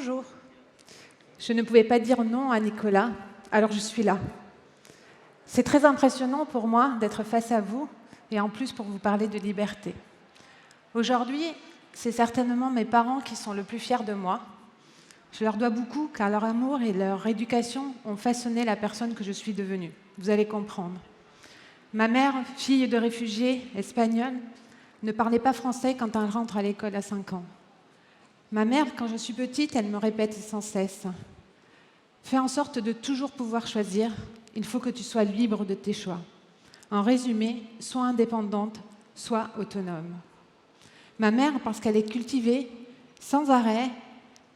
Bonjour. Je ne pouvais pas dire non à Nicolas, alors je suis là. C'est très impressionnant pour moi d'être face à vous et en plus pour vous parler de liberté. Aujourd'hui, c'est certainement mes parents qui sont le plus fiers de moi. Je leur dois beaucoup car leur amour et leur éducation ont façonné la personne que je suis devenue. Vous allez comprendre. Ma mère, fille de réfugiés espagnols, ne parlait pas français quand elle rentre à l'école à 5 ans. Ma mère, quand je suis petite, elle me répète sans cesse « Fais en sorte de toujours pouvoir choisir, il faut que tu sois libre de tes choix. En résumé, sois indépendante, sois autonome. » Ma mère, parce qu'elle est cultivée, sans arrêt,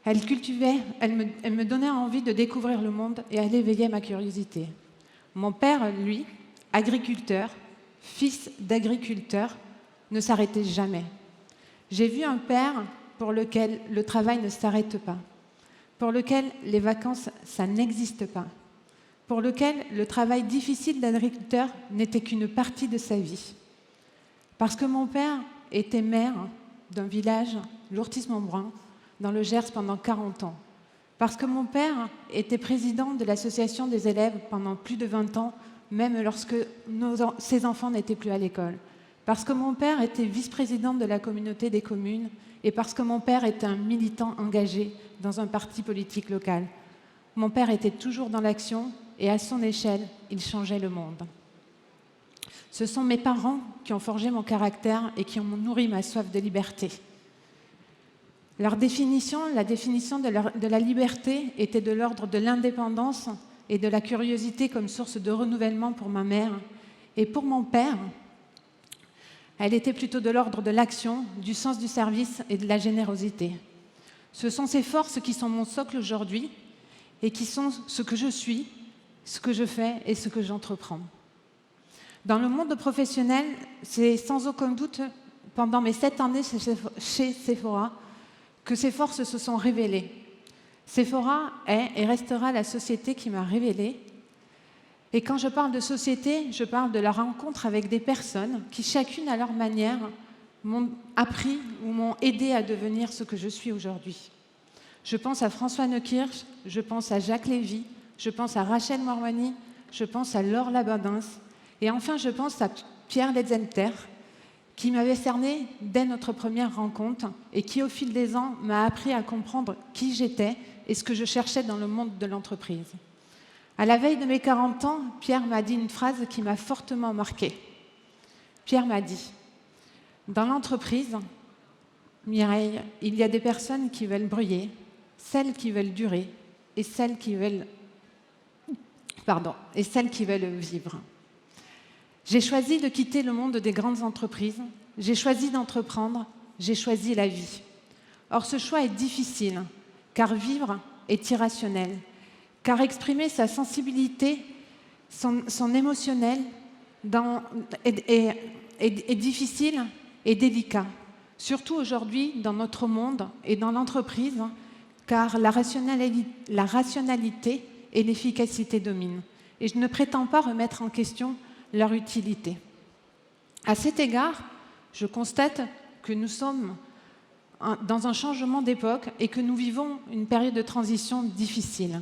elle me donnait envie de découvrir le monde et elle éveillait ma curiosité. Mon père, lui, agriculteur, fils d'agriculteur, ne s'arrêtait jamais. J'ai vu un père pour lequel le travail ne s'arrête pas, pour lequel les vacances, ça n'existe pas, pour lequel le travail difficile d'agriculteur n'était qu'une partie de sa vie. Parce que mon père était maire d'un village, l'Ourtis-Montbrun, dans le Gers pendant 40 ans. Parce que mon père était président de l'association des élèves pendant plus de 20 ans, même lorsque ses enfants n'étaient plus à l'école. Parce que mon père était vice-président de la communauté des communes et parce que mon père était un militant engagé dans un parti politique local. Mon père était toujours dans l'action et à son échelle, il changeait le monde. Ce sont mes parents qui ont forgé mon caractère et qui ont nourri ma soif de liberté. Leur définition, la définition de la liberté était de l'ordre de l'indépendance et de la curiosité comme source de renouvellement pour ma mère. Et pour mon père, elle était plutôt de l'ordre de l'action, du sens du service et de la générosité. Ce sont ces forces qui sont mon socle aujourd'hui et qui sont ce que je suis, ce que je fais et ce que j'entreprends. Dans le monde professionnel, c'est sans aucun doute pendant mes 7 années chez Sephora que ces forces se sont révélées. Sephora est et restera la société qui m'a révélée. Et quand je parle de société, je parle de la rencontre avec des personnes qui, chacune à leur manière, m'ont appris ou m'ont aidé à devenir ce que je suis aujourd'hui. Je pense à François Neukirch, je pense à Jacques Lévy, je pense à Rachel Morwani, je pense à Laure Labadins, et enfin je pense à Pierre Letzenter, qui m'avait cerné dès notre première rencontre et qui, au fil des ans, m'a appris à comprendre qui j'étais et ce que je cherchais dans le monde de l'entreprise. À la veille de mes 40 ans, Pierre m'a dit une phrase qui m'a fortement marquée. Pierre m'a dit « Dans l'entreprise, Mireille, il y a des personnes qui veulent briller, celles qui veulent durer et celles qui veulent vivre. » J'ai choisi de quitter le monde des grandes entreprises, j'ai choisi d'entreprendre, j'ai choisi la vie. Or, ce choix est difficile, car vivre est irrationnel, car exprimer sa sensibilité, son émotionnel est difficile et délicat, surtout aujourd'hui dans notre monde et dans l'entreprise, car la rationalité et l'efficacité dominent. Et je ne prétends pas remettre en question leur utilité. À cet égard, je constate que nous sommes dans un changement d'époque et que nous vivons une période de transition difficile.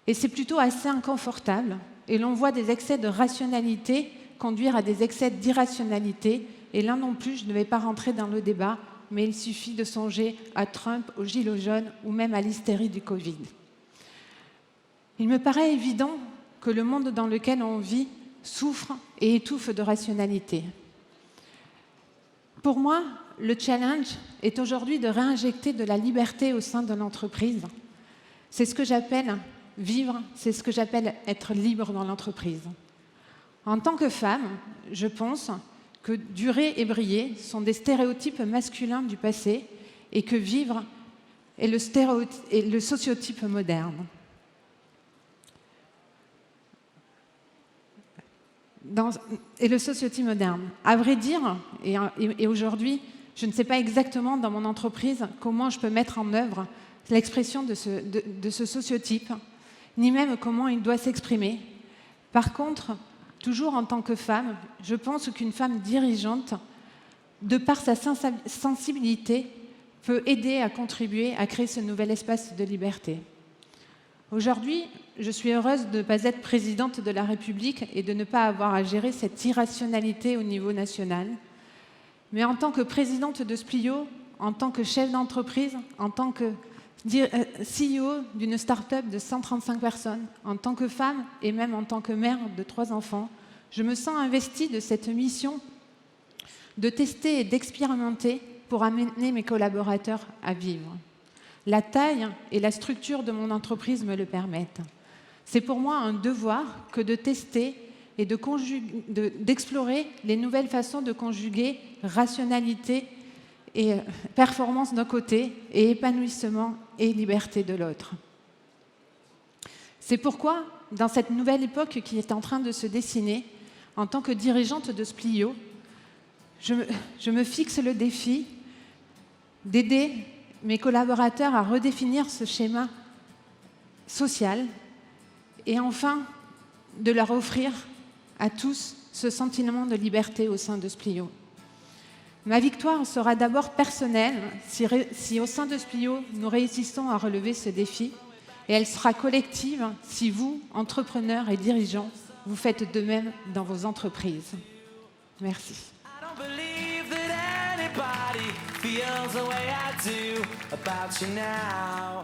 Et c'est plutôt assez inconfortable, et l'on voit des excès de rationalité conduire à des excès d'irrationalité, et là non plus, je ne vais pas rentrer dans le débat, mais il suffit de songer à Trump, aux gilets jaunes ou même à l'hystérie du Covid. Il me paraît évident que le monde dans lequel on vit souffre et étouffe de rationalité. Pour moi, le challenge est aujourd'hui de réinjecter de la liberté au sein de l'entreprise. C'est ce que j'appelle vivre, c'est ce que j'appelle être libre dans l'entreprise. En tant que femme, je pense que durer et briller sont des stéréotypes masculins du passé et que vivre est le sociotype moderne. Et le sociotype moderne. À vrai dire, et aujourd'hui, je ne sais pas exactement dans mon entreprise comment je peux mettre en œuvre l'expression de ce sociotype, ni même comment il doit s'exprimer. Par contre, toujours en tant que femme, je pense qu'une femme dirigeante, de par sa sensibilité, peut aider à contribuer à créer ce nouvel espace de liberté. Aujourd'hui, je suis heureuse de ne pas être présidente de la République et de ne pas avoir à gérer cette irrationalité au niveau national. Mais en tant que présidente de Splio, en tant que chef d'entreprise, en tant que CEO d'une start-up de 135 personnes, en tant que femme et même en tant que mère de 3 enfants, je me sens investie de cette mission de tester et d'expérimenter pour amener mes collaborateurs à vivre. La taille et la structure de mon entreprise me le permettent. C'est pour moi un devoir que de tester et d'explorer les nouvelles façons de conjuguer rationalité et performance d'un côté et épanouissement et liberté de l'autre. C'est pourquoi, dans cette nouvelle époque qui est en train de se dessiner, en tant que dirigeante de Splio, je me fixe le défi d'aider mes collaborateurs à redéfinir ce schéma social et enfin de leur offrir à tous ce sentiment de liberté au sein de Splio. Ma victoire sera d'abord personnelle si au sein de Splio, nous réussissons à relever ce défi, et elle sera collective si vous, entrepreneurs et dirigeants, vous faites de même dans vos entreprises. Merci. Feels the way I do about you now.